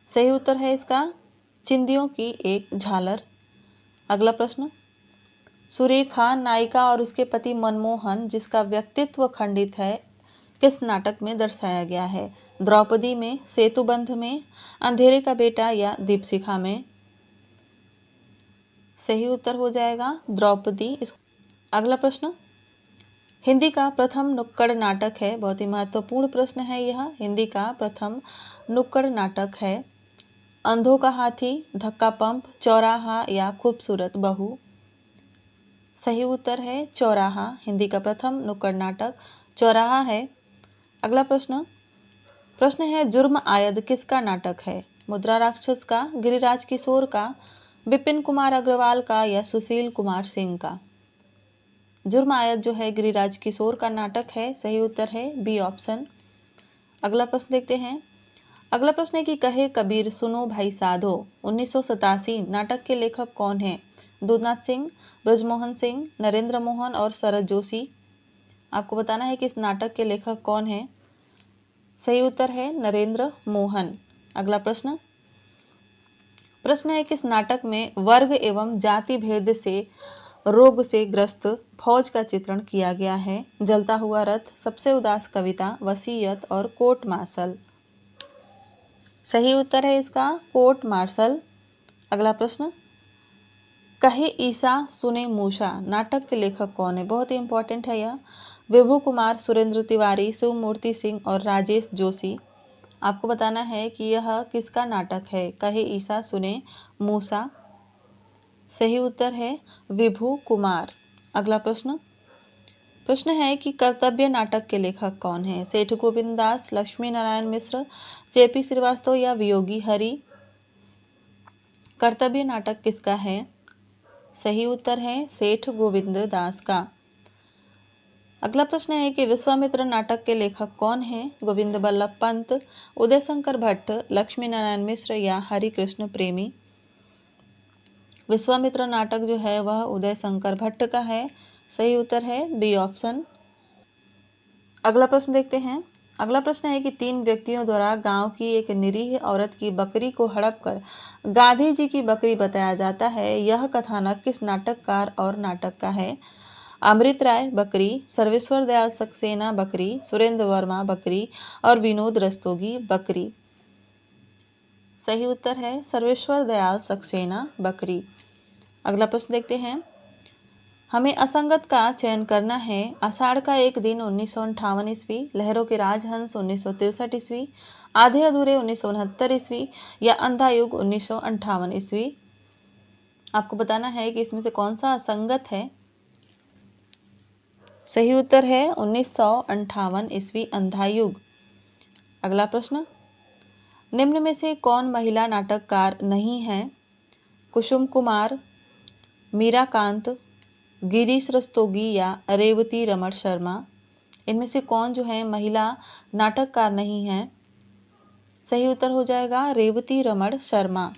सही उत्तर है इसका चिंदियों की एक झालर। अगला प्रश्न, सुरेखा नायिका और उसके पति मनमोहन जिसका व्यक्तित्व खंडित है किस नाटक में दर्शाया गया है? द्रौपदी में, सेतुबंध में, अंधेरे का बेटा या दीपशिखा में। सही उत्तर हो जाएगा द्रौपदी। अगला प्रश्न, हिंदी का प्रथम नुक्कड़ नाटक है, बहुत ही महत्वपूर्ण प्रश्न है यह। हिंदी का प्रथम नुक्कड़ नाटक है अंधों का हाथी, धक्का पंप, चौराहा या खूबसूरत बहू। सही उत्तर है चौराहा। हिंदी का प्रथम नुक्कड़ नाटक चौराहा है। अगला प्रश्न, प्रश्न है जुर्म आयद किसका नाटक है? मुद्रा राक्षस का, गिरिराज किशोर का, विपिन कुमार अग्रवाल का या सुशील कुमार सिंह का? जुर्म आयत जो है गिरिराज किशोर का नाटक है। सही उत्तर है बी ऑप्शन। अगला प्रश्न देखते हैं। अगला प्रश्न है कि कहे कबीर सुनो भाई साधो 1987 नाटक के लेखक कौन है? दूधनाथ सिंह, ब्रजमोहन सिंह, नरेंद्र मोहन और शरद जोशी। आपको बताना है कि इस नाटक के लेखक कौन है। सही उत्तर है नरेंद्र मोहन। अगला प्रश्न, प्रश्न है कि इस नाटक में वर्ग एवं जाति भेद से रोग से ग्रस्त फौज का चित्रण किया गया है। जलता हुआ रथ, सबसे उदास कविता, वसीयत और कोर्ट मार्शल। सही उत्तर है इसका कोर्ट मार्शल। अगला प्रश्न, कहे ईसा सुने मूसा नाटक के लेखक कौन है? बहुत ही इंपॉर्टेंट है यह। विभू कुमार, सुरेंद्र तिवारी, शिवमूर्ति सिंह और राजेश जोशी। आपको बताना है कि यह किसका नाटक है। कहे ईसा सुने मूसा। सही उत्तर है विभू कुमार। अगला प्रश्न, प्रश्न है कि कर्तव्य नाटक के लेखक कौन है? सेठ गोविंद दास, लक्ष्मी नारायण मिश्र, जेपी श्रीवास्तव या वियोगी हरि। कर्तव्य नाटक किसका है? सही उत्तर है सेठ गोविंद दास का। अगला प्रश्न है कि विश्वामित्र नाटक के लेखक कौन है? गोविंद बल्लभ पंत, उदय शंकर भट्ट, लक्ष्मी नारायण मिश्र या हरि कृष्ण प्रेमी। विश्वामित्र नाटक जो है वह उदय शंकर भट्ट का है। सही उत्तर है बी ऑप्शन। अगला प्रश्न देखते हैं। अगला प्रश्न है कि 3 व्यक्तियों द्वारा गांव की एक निरीह औरत की बकरी को हड़प कर गांधी जी की बकरी बताया जाता है। यह कथानक किस नाटककार और नाटक का है? अमृत राय बकरी, सर्वेश्वर दयाल सक्सेना बकरी, सुरेंद्र वर्मा बकरी और विनोद रस्तोगी बकरी। सही उत्तर है सर्वेश्वर दयाल सक्सेना बकरी। अगला प्रश्न देखते हैं। हमें असंगत का चयन करना है। आषाढ़ का एक दिन 1958 ईस्वी, लहरों के राजहंस 1963 ईस्वी, आधे अधूरे 1969 ईस्वी या अंधा युग 1958 ईस्वी। आपको बताना है कि इसमें से कौन सा असंगत है। सही उत्तर है 1958 ईस्वी अंधा युग। अगला प्रश्न, निम्न में से कौन महिला नाटककार नहीं है? कुसुम कुमार, मीराकांत, गिरीश रस्तोगी या रेवती रमण शर्मा। इनमें से कौन जो है महिला नाटककार नहीं है? सही उत्तर हो जाएगा रेवती रमण शर्मा।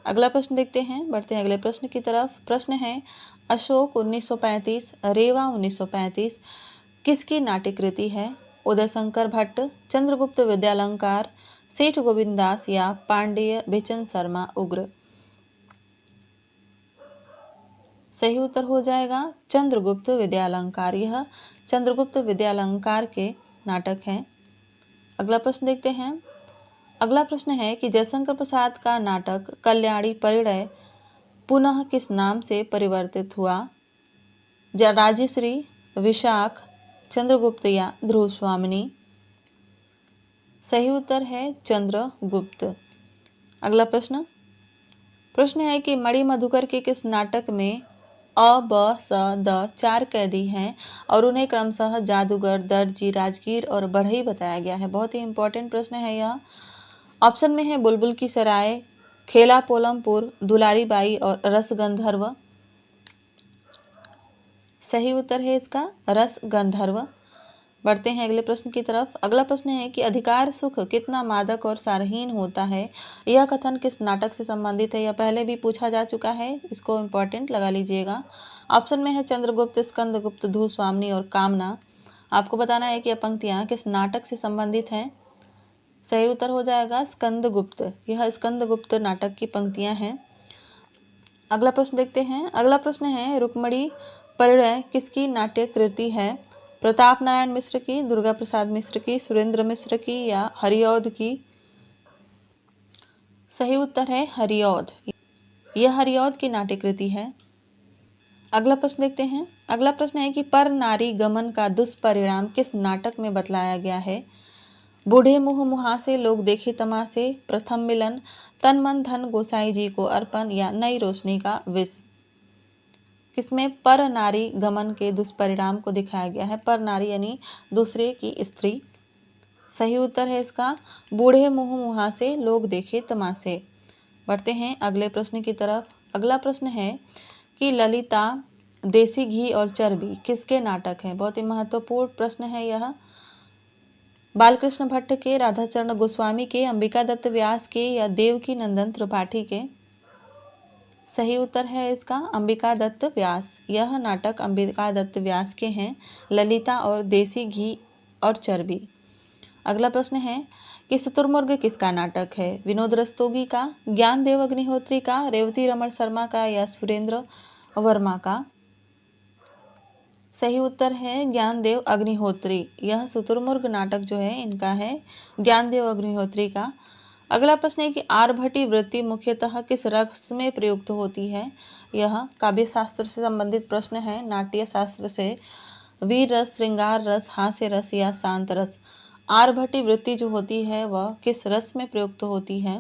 अगला प्रश्न देखते हैं, बढ़ते हैं अगले प्रश्न की तरफ। प्रश्न है अशोक 1935, रेवा 1935 किसकी नाट्यकृति है? उदय शंकर भट्ट, चंद्रगुप्त विद्यालंकार, सेठ गोविंद दास या पांडेय बिचन शर्मा उग्र। सही उत्तर हो जाएगा चंद्रगुप्त विद्यालंकार। यह चंद्रगुप्त विद्यालंकार के नाटक हैं। अगला प्रश्न देखते हैं। अगला प्रश्न है कि जयशंकर प्रसाद का नाटक कल्याणी परिणय पुनः किस नाम से परिवर्तित हुआ? राजश्री, विशाख, चंद्रगुप्त या ध्रुव स्वामिनी। सही उत्तर है चंद्रगुप्त। अगला प्रश्न, प्रश्न है कि मणि मधुकर के किस नाटक में अ, ब, स, द 4 कैदी हैं और उन्हें क्रमशः जादूगर, दर्जी, राजगीर और बढ़ई बताया गया है? बहुत ही इंपॉर्टेंट प्रश्न है यह। ऑप्शन में है बुलबुल की सराय, खेला पोलमपुर, दुलारी बाई और रस गंधर्व। सही उत्तर है इसका रस गंधर्व। बढ़ते हैं अगले प्रश्न की तरफ। अगला प्रश्न है कि अधिकार सुख कितना मादक और सारहीन होता है? यह कथन किस नाटक से संबंधित है? यह पहले भी पूछा जा चुका है, इसको इम्पोर्टेंट लगा लीजिएगा। ऑप्शन में है चंद्रगुप्त, स्कंदगुप्त, धूस्वामिनी और कामना। आपको बताना है कि यह पंक्तियां किस नाटक से संबंधित हैं। सही उत्तर हो जाएगा स्कंदगुप्त। यह स्कंदगुप्त नाटक की पंक्तियां हैं। अगला प्रश्न देखते हैं। अगला प्रश्न है रुक्मणी परिणय किसकी नाट्य कृति है? प्रताप नारायण मिश्र की, दुर्गा प्रसाद मिश्र की, सुरेंद्र मिश्र की या हरिऔध की। सही उत्तर है हरिऔध। यह हरिऔध की नाट्य कृति है। अगला प्रश्न देखते हैं। अगला प्रश्न है कि पर नारी गमन का दुष्परिणाम किस नाटक में बतलाया गया है? बूढ़े मुँह मुहासे, लोग देखे तमाशे, प्रथम मिलन, तन मन धन गोसाई जी को अर्पण या नई रोशनी का विष। किसमें पर नारी गमन के दुष्परिणाम को दिखाया गया है? पर नारी यानी दूसरे की स्त्री। सही उत्तर है इसका बूढ़े मुँह मुहासे, लोग देखे तमाशे। बढ़ते हैं अगले प्रश्न की तरफ। अगला प्रश्न है कि ललिता, देसी घी और चर्बी किसके नाटक है? बहुत ही महत्वपूर्ण प्रश्न है यह। बालकृष्ण भट्ट के, राधाचरण गोस्वामी के, अंबिका दत्त व्यास के या देवकी नंदन त्रिपाठी के? सही उत्तर है इसका अंबिका दत्त व्यास। यह नाटक अंबिका दत्त व्यास के हैं, ललिता और देसी घी और चर्बी। अगला प्रश्न है कि शुतुरमुर्ग किसका नाटक है? विनोद रस्तोगी का, ज्ञानदेव अग्निहोत्री का, रेवती रमण शर्मा का या सुरेंद्र वर्मा का? सही उत्तर है ज्ञानदेव अग्निहोत्री। यह शुतुरमुर्ग नाटक जो है इनका है ज्ञानदेव अग्निहोत्री का। अगला प्रश्न है कि आर्भटी वृत्ति मुख्यतः किस रस में प्रयुक्त होती है? यह काव्य शास्त्र से संबंधित प्रश्न है, नाट्य शास्त्र से। वीर रस, श्रृंगार रस, हास्य रस या शांत रस। आर्भटी वृत्ति जो होती है वह किस रस में प्रयुक्त होती है?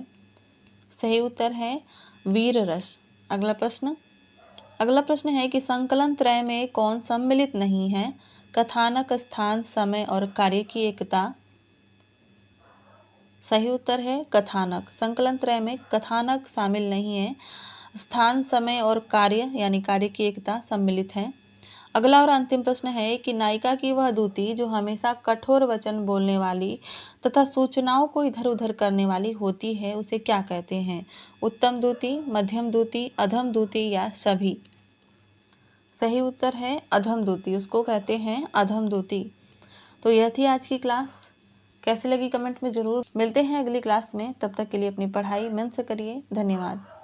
सही उत्तर है वीर रस। अगला प्रश्न है कि संकलन त्रय में कौन सम्मिलित नहीं है? कथानक, स्थान, समय और कार्य की एकता। सही उत्तर है कथानक। संकलन त्रय में कथानक शामिल नहीं है, स्थान, समय और कार्य यानी कार्य की एकता सम्मिलित है। अगला और अंतिम प्रश्न है कि नायिका की वह दूती जो हमेशा कठोर वचन बोलने वाली तथा सूचनाओं को इधर उधर करने वाली होती है उसे क्या कहते हैं? उत्तम दूती, मध्यम दूती, अधम दूती या सभी? सही उत्तर है अधम दूती, उसको कहते हैं अधम दूती। तो यह थी आज की क्लास। कैसी लगी कमेंट में ज़रूर। मिलते हैं अगली क्लास में, तब तक के लिए अपनी पढ़ाई मन से करिए। धन्यवाद।